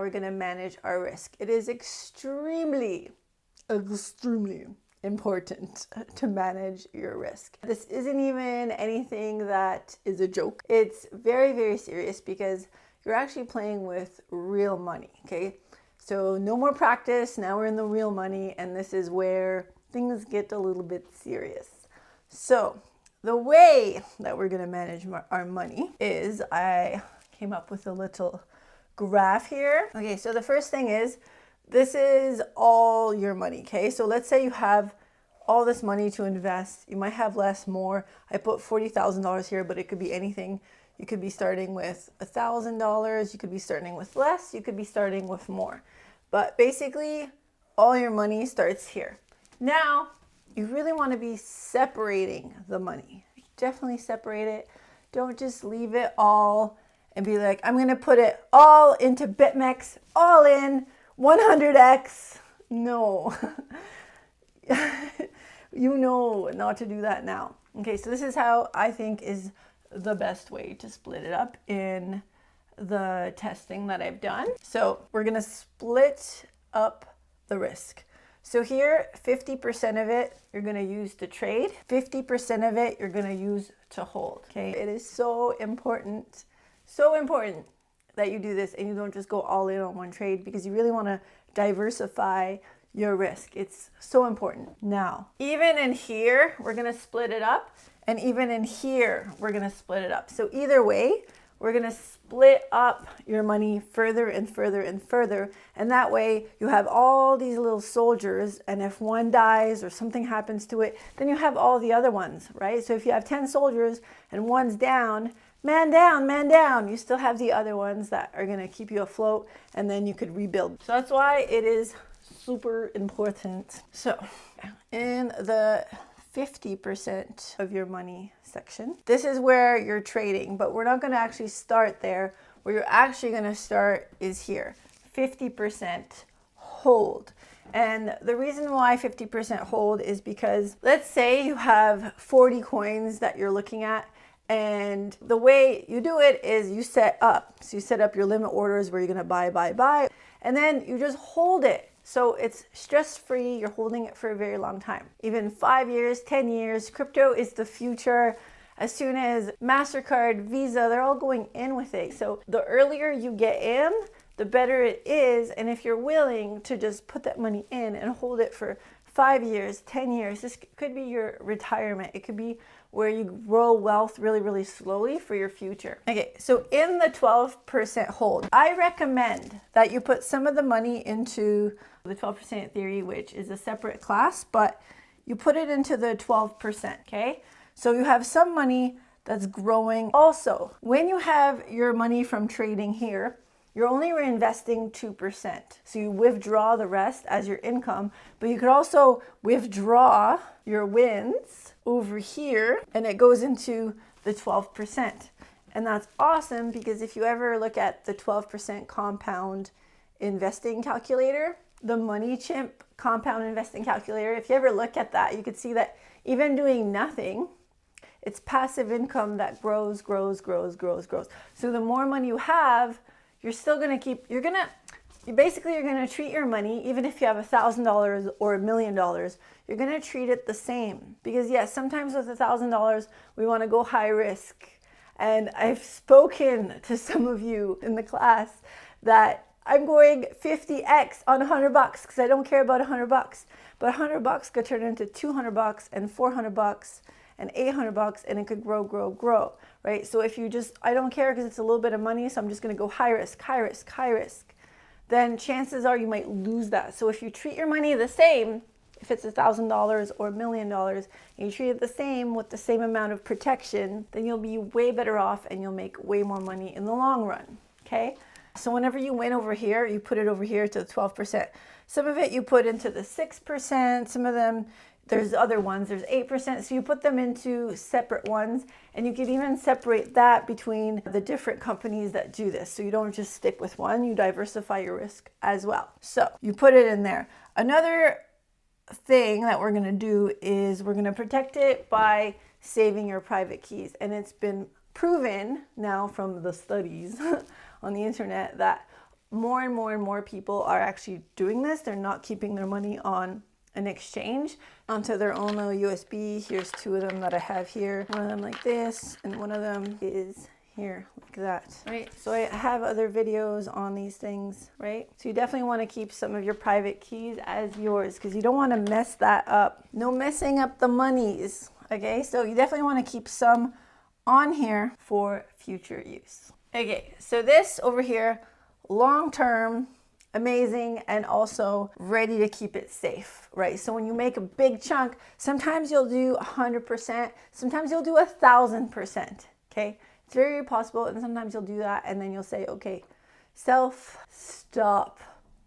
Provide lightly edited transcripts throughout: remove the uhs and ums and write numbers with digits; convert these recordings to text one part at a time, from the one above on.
how we're going to manage our risk. It is extremely important to manage your risk. This isn't even anything that is a joke. It's very, very serious because you're actually playing with real money, okay? So no more practice. Now we're in the real money, and this is where things get a little bit serious. So the way that we're going to manage our money is I came up with a little graph here. Okay, so the first thing is, this is all your money, okay? So let's say you have all this money to invest. You might have less, more. I put $40,000 here, but it could be anything. You could be starting with $1,000. You could be starting with less. You could be starting with more. But basically, all your money starts here. Now, you really want to be separating the money. Definitely separate it. Don't just leave it all and be like, I'm going to put it all into BitMEX, all in 100x. No. You know not to do that now. Okay, so this is how I think is the best way to split it up in the testing that I've done. So we're going to split up the risk. So here, 50% of it you're going to use to trade. 50% of it you're going to use to hold. Okay, it is so important that you do this and you don't just go all in on one trade, because you really want to diversify your risk. It's so important. Now, even in here, we're going to split it up, and even in here, we're going to split it up. So either way, we're going to split up your money further and further and further. And that way you have all these little soldiers. And if one dies or something happens to it, then you have all the other ones, right? So if you have 10 soldiers and one's down, man down, you still have the other ones that are going to keep you afloat, and then you could rebuild. So that's why it is super important. So in the 50% of your money section, this is where you're trading, but we're not going to actually start there. Where you're actually going to start is here, 50% hold. And the reason why 50% hold is because, let's say you have 40 coins that you're looking at, and the way you do it is you set up. So you set up your limit orders where you're going to buy, and then you just hold it. So it's stress-free. You're holding it for a very long time. Even 5 years, 10 years, crypto is the future. As soon as MasterCard, Visa, they're all going in with it. So the earlier you get in, the better it is. And if you're willing to just put that money in and hold it for 5 years, 10 years, this could be your retirement. It could be where you grow wealth really, really slowly for your future. Okay, so in the 12% hold, I recommend that you put some of the money into the 12% theory, which is a separate class, but you put it into the 12%, okay? So you have some money that's growing. Also, when you have your money from trading here, you're only reinvesting 2%. So you withdraw the rest as your income, but you could also withdraw your wins over here, and it goes into the 12%. And that's awesome, because if you ever look at the 12% compound investing calculator, the Money Chimp compound investing calculator, if you ever look at that, you could see that even doing nothing, it's passive income that grows. So the more money you have, you're still going to keep, you're going to treat your money, even if you have $1,000 or $1 million, you're going to treat it the same. Because yes, sometimes with $1,000, we want to go high risk. And I've spoken to some of you in the class that I'm going 50x on $100 because I don't care about $100. But $100 could turn into $200 and $400 and $800, and it could grow, right? So if you just, I don't care because it's a little bit of money, so I'm just going to go high risk, then chances are you might lose that. So if you treat your money the same, if it's $1,000 or $1 million, and you treat it the same with the same amount of protection, then you'll be way better off and you'll make way more money in the long run, okay? So whenever you win over here, you put it over here to the 12%. Some of it you put into the 6%, some of them, there's other ones, there's 8%. So you put them into separate ones, and you can even separate that between the different companies that do this. So you don't just stick with one, you diversify your risk as well. So you put it in there. Another thing that we're gonna do is we're gonna protect it by saving your private keys. And it's been proven now from the studies on the internet that more and more and more people are actually doing this. They're not keeping their money on an exchange onto their own little USB. Here's two of them that I have here. One of them like this, and one of them is here like that, right? So I have other videos on these things, right? So you definitely want to keep some of your private keys as yours, because you don't want to mess that up. No messing up the monies, okay? So you definitely want to keep some on here for future use. Okay, so this over here, long-term, amazing, and also ready to keep it safe, right? So when you make a big chunk, sometimes you'll do 100%, sometimes you'll do 1,000%, okay? It's very possible, and sometimes you'll do that, and then you'll say, okay, stop,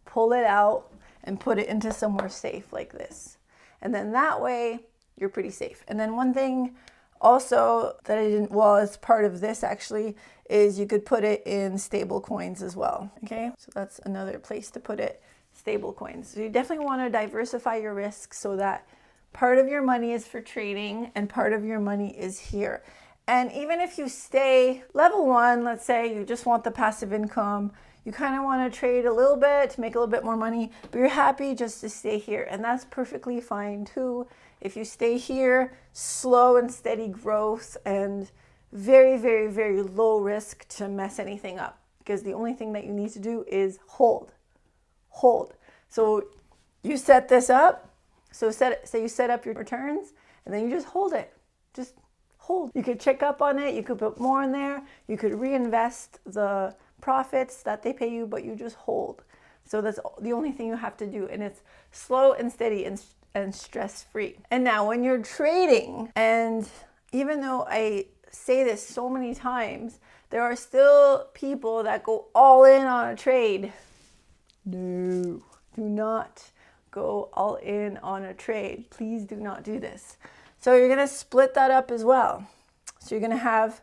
pull it out, and put it into somewhere safe like this. And then that way, you're pretty safe. And then one thing also that I didn't, well, it's part of this actually, is you could put it in stable coins as well, okay? So that's another place to put it, stable coins. So you definitely want to diversify your risks so that part of your money is for trading and part of your money is here. And even if you stay level one, let's say you just want the passive income, you kind of want to trade a little bit to make a little bit more money, but you're happy just to stay here. And that's perfectly fine too. If you stay here, slow and steady growth and very, very, very low risk to mess anything up, because the only thing that you need to do is hold. So you set this up. So you set up your returns and then you just hold it. Just hold. You could check up on it. You could put more in there. You could reinvest the profits that they pay you, but you just hold. So that's the only thing you have to do. And it's slow and steady and stress-free. And now when you're trading, and even though I say this so many times, there are still people that go all in on a trade. No, do not go all in on a trade. Please do not do this. So you're going to split that up as well. So you're going to have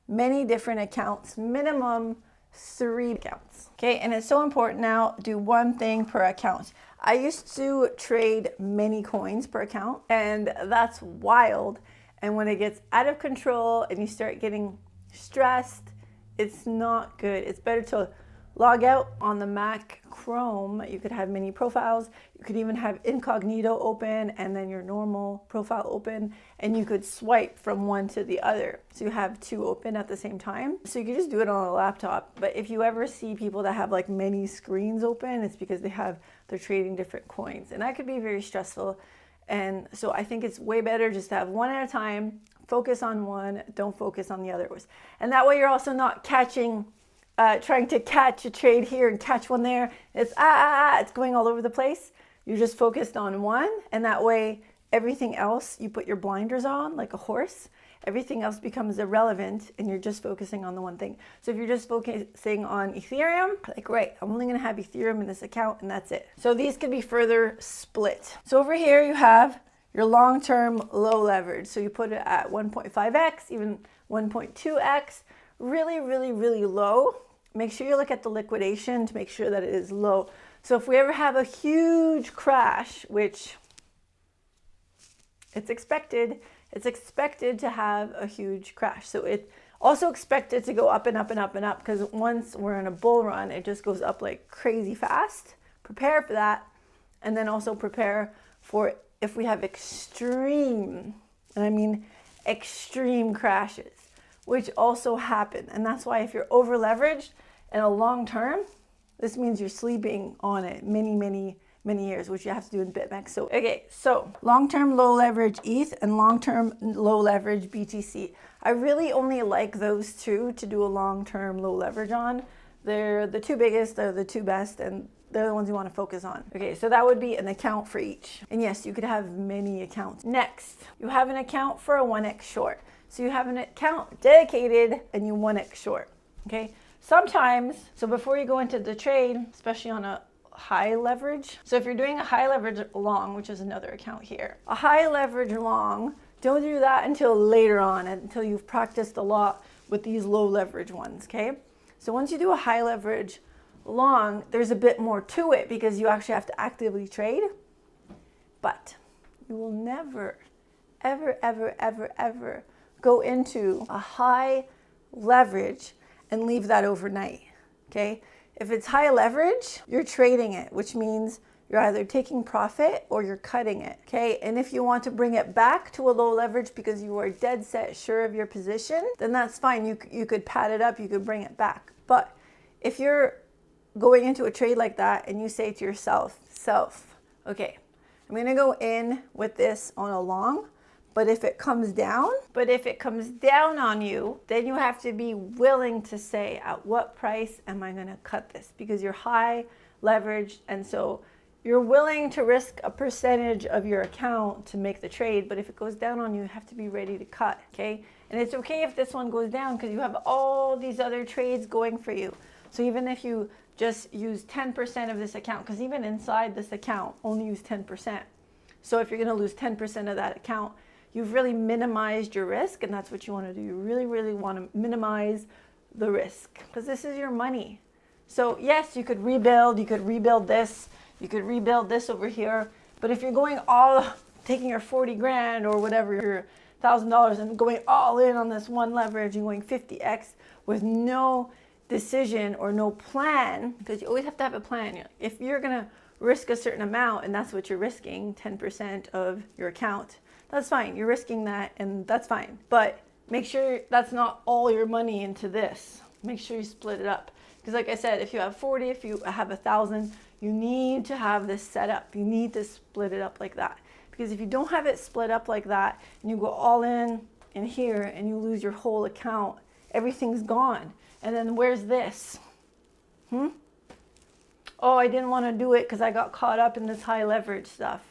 many different accounts, minimum 3 accounts. Okay, and it's so important now, do one thing per account. I used to trade many coins per account, and that's wild. And when it gets out of control and you start getting stressed, it's not good. It's better to log out on the Mac Chrome. You could have many profiles. You could even have incognito open and then your normal profile open, and you could swipe from one to the other. So you have 2 open at the same time. So you could just do it on a laptop. But if you ever see people that have like many screens open, it's because they're trading different coins, and that could be very stressful. And so I think it's way better just to have one at a time, focus on one, don't focus on the others. And that way you're also not trying to catch a trade here and catch one there. It's it's going all over the place. You're just focused on one, and that way everything else, you put your blinders on like a horse. Everything else becomes irrelevant and you're just focusing on the one thing. So if you're just focusing on Ethereum, like, right, I'm only going to have Ethereum in this account and that's it. So these could be further split. So over here you have your long-term low leverage. So you put it at 1.5x, even 1.2x, really, really, really low. Make sure you look at the liquidation to make sure that it is low. So if we ever have a huge crash, which it's expected to have a huge crash. So it also expected to go up and up and up and up, because once we're in a bull run, it just goes up like crazy fast. Prepare for that. And then also prepare for if we have extreme, and I mean extreme crashes, which also happen. And that's why if you're over leveraged in a long term, this means you're sleeping on it many years, which you have to do in BitMEX. So, okay, so long-term low leverage ETH and long-term low leverage BTC. I really only like those two to do a long-term low leverage on. They're the 2 biggest, they're the 2 best, and they're the ones you want to focus on. Okay, so that would be an account for each. And yes, you could have many accounts. Next, you have an account for a 1x short. So you have an account dedicated and you 1x short, okay? Sometimes, so before you go into the trade, especially on a high leverage. So if you're doing a high leverage long, which is another account here, a high leverage long, don't do that until later on, until you've practiced a lot with these low leverage ones, okay? So once you do a high leverage long, there's a bit more to it because you actually have to actively trade, but you will never, ever, ever, ever, ever go into a high leverage and leave that overnight, okay? If it's high leverage, you're trading it, which means you're either taking profit or you're cutting it, okay? And if you want to bring it back to a low leverage because you are dead set sure of your position, then that's fine. You could pad it up, you could bring it back. But if you're going into a trade like that and you say to yourself, okay, I'm gonna go in with this on a long, but if it comes down on you, then you have to be willing to say, at what price am I gonna cut this? Because you're high leveraged, and so you're willing to risk a percentage of your account to make the trade, but if it goes down on you, you have to be ready to cut, okay? And it's okay if this one goes down because you have all these other trades going for you. So even if you just use 10% of this account, because even inside this account, only use 10%. So if you're gonna lose 10% of that account, you've really minimized your risk, and that's what you wanna do. You really, really wanna minimize the risk because this is your money. So yes, you could rebuild this, you could rebuild this over here, but if you're going taking your 40 grand or whatever, your $1,000 and going all in on this one leverage and going 50x with no decision or no plan, because you always have to have a plan. If you're gonna risk a certain amount and that's what you're risking, 10% of your account, that's fine. You're risking that and that's fine. But make sure that's not all your money into this. Make sure you split it up. Because like I said, if you have 40, if you have 1,000, you need to have this set up. You need to split it up like that. Because if you don't have it split up like that and you go all in here and you lose your whole account, everything's gone. And then where's this? Oh, I didn't want to do it because I got caught up in this high leverage stuff.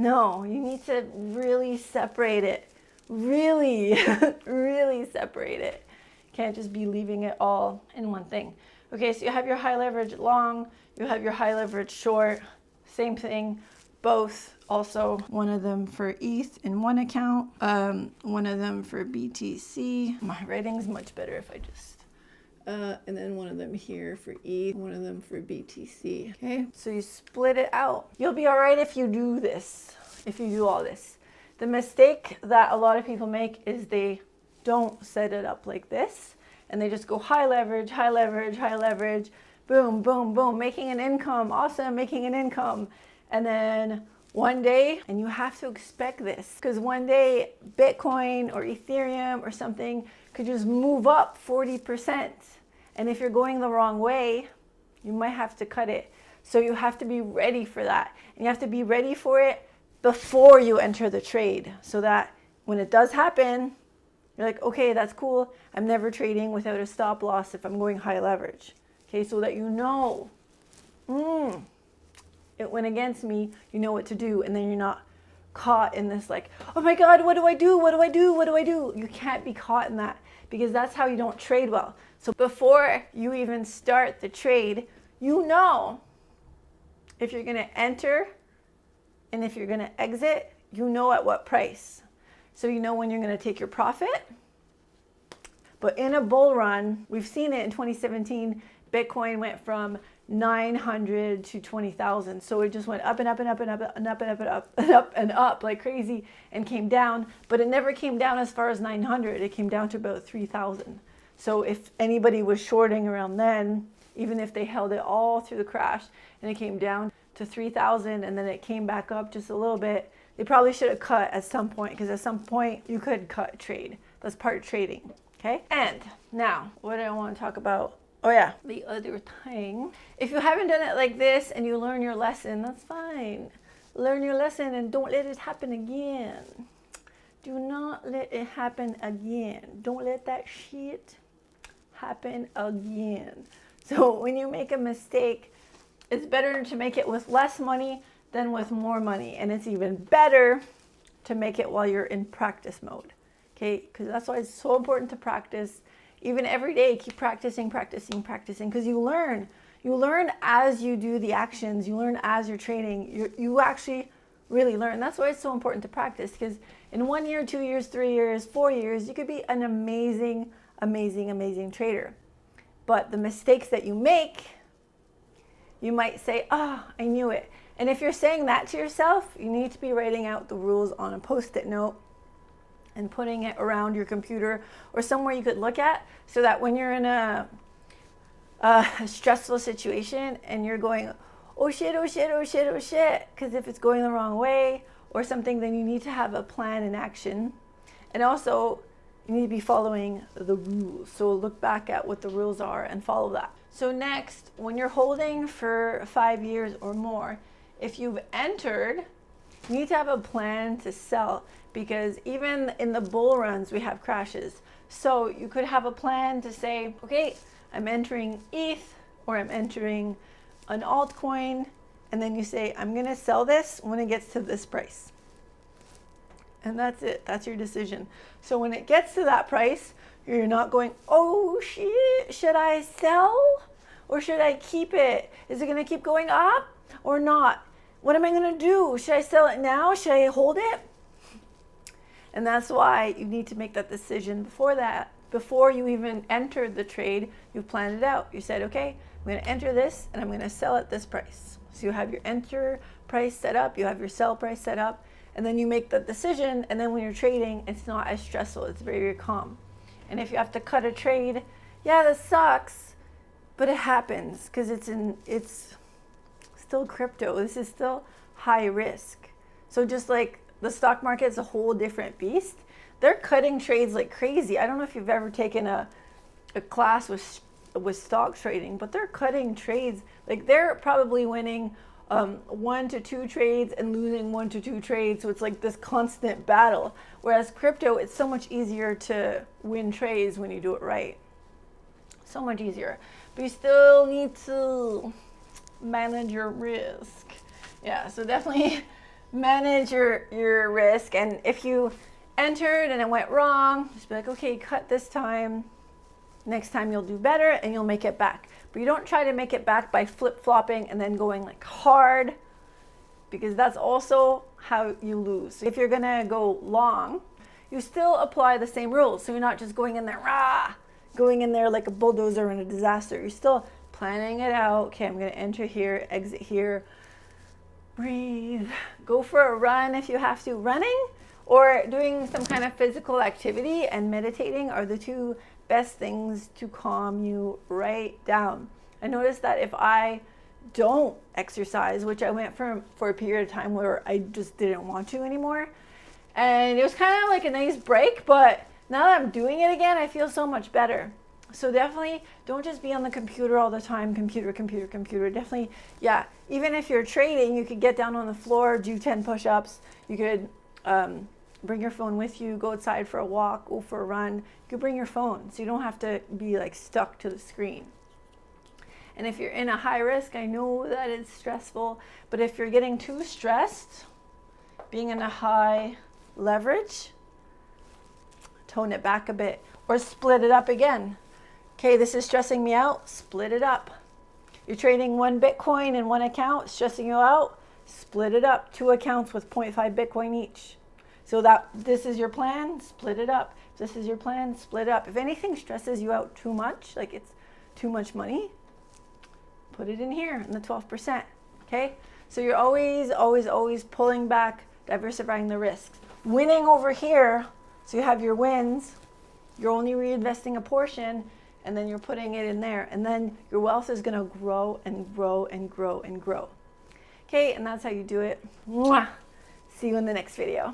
No, you need to really separate it. Really, really separate it. Can't just be leaving it all in one thing. Okay, so you have your high leverage long, you have your high leverage short, same thing, both. Also, one of them for ETH in one account, one of them for BTC. My writing's much better if I just, and then one of them here for ETH, one of them for BTC. Okay, so you split it out. You'll be all right if you do this, if you do all this. The mistake that a lot of people make is they don't set it up like this, and they just go high leverage, high leverage, high leverage, boom, boom, boom, making an income, awesome, making an income. And then one day, and you have to expect this, because one day Bitcoin or Ethereum or something could just move up 40%. And if you're going the wrong way, you might have to cut it. So you have to be ready for that. And you have to be ready for it before you enter the trade, so that when it does happen, you're like, okay, that's cool. I'm never trading without a stop loss if I'm going high leverage. Okay, so that you know, it went against me, you know what to do, and then you're not caught in this like, oh my God, what do I do? What do I do? What do I do? You can't be caught in that, because that's how you don't trade well. So before you even start the trade, you know if you're gonna enter and if you're gonna exit, you know at what price. So you know when you're gonna take your profit. But in a bull run, we've seen it in 2017, Bitcoin went from 900 to 20,000. So it just went up and up and up and up and up and up and up and up and up like crazy and came down, but it never came down as far as 900. It came down to about 3,000. So if anybody was shorting around then, even if they held it all through the crash and it came down to 3,000 and then it came back up just a little bit, they probably should have cut at some point, because at some point you could cut trade. That's part of trading, okay? And now, what do I want to talk about? Oh yeah, the other thing. If you haven't done it like this and you learn your lesson, that's fine. Learn your lesson and don't let it happen again. Do not let it happen again. Don't let that shit happen again. So when you make a mistake, it's better to make it with less money than with more money. And it's even better to make it while you're in practice mode. Okay, because that's why it's so important to practice. Even every day, keep practicing, practicing, practicing, because you learn. You learn as you do the actions. You learn as you're training. You actually really learn. That's why it's so important to practice, because in 1 year, 2 years, 3 years, 4 years, you could be an amazing, amazing, amazing trader. But the mistakes that you make, you might say, oh, I knew it. And if you're saying that to yourself, you need to be writing out the rules on a Post-it note and putting it around your computer or somewhere you could look at, so that when you're in a a stressful situation and you're going, oh shit, oh shit, oh shit, oh shit, because if it's going the wrong way or something, then you need to have a plan in action. And also, you need to be following the rules. So look back at what the rules are and follow that. So next, when you're holding for 5 years or more, if you've entered, you need to have a plan to sell, because even in the bull runs, we have crashes. So you could have a plan to say, okay, I'm entering ETH or I'm entering an altcoin, and then you say, I'm gonna sell this when it gets to this price. And that's it, that's your decision. So when it gets to that price, you're not going, oh shit, should I sell or should I keep it? Is it gonna keep going up or not? What am I gonna do? Should I sell it now? Should I hold it? And that's why you need to make that decision before that. Before you even entered the trade, you planned it out. You said, okay, I'm gonna enter this and I'm gonna sell at this price. So you have your enter price set up, you have your sell price set up, and then you make the decision, and then when you're trading, it's not as stressful, it's very, very calm. And if you have to cut a trade, yeah, that sucks, but it happens because it's still crypto. This is still high risk. So just like the stock market is a whole different beast, they're cutting trades like crazy. I don't know if you've ever taken a class with stock trading, but they're cutting trades. Like they're probably winning 1 to 2 trades and losing 1 to 2 trades. So it's like this constant battle. Whereas crypto, it's so much easier to win trades when you do it right. So much easier. But you still need to manage your risk. Yeah, so definitely manage your risk. And if you entered and it went wrong, just be like, okay, cut this time. Next time you'll do better and you'll make it back. But you don't try to make it back by flip-flopping and then going like hard, because that's also how you lose. If you're gonna go long, you still apply the same rules. So you're not just going in there, going in there like a bulldozer in a disaster. You're still planning it out. Okay, I'm gonna enter here, exit here, breathe, go for a run if you have to. Running or doing some kind of physical activity and meditating are the two best things to calm you right down. I noticed that if I don't exercise, which I went for a period of time where I just didn't want to anymore, and it was kind of like a nice break, but now that I'm doing it again, I feel so much better. So definitely don't just be on the computer all the time, computer. Definitely, yeah, even if you're trading, you could get down on the floor, do 10 push-ups. You could bring your phone with you, go outside for a walk, go for a run. You could bring your phone so you don't have to be like stuck to the screen. And if you're in a high risk, I know that it's stressful, but if you're getting too stressed, being in a high leverage, tone it back a bit or split it up again. Okay, this is stressing me out, split it up. You're trading 1 Bitcoin in one account, stressing you out, split it up. 2 accounts with 0.5 Bitcoin each. So that this is your plan, split it up. This is your plan, split it up. If anything stresses you out too much, like it's too much money, put it in here in the 12%, okay? So you're always pulling back, diversifying the risks. Winning over here, so you have your wins, you're only reinvesting a portion, and then you're putting it in there. And then your wealth is gonna grow and grow and grow and grow. Okay, and that's how you do it. Mwah! See you in the next video.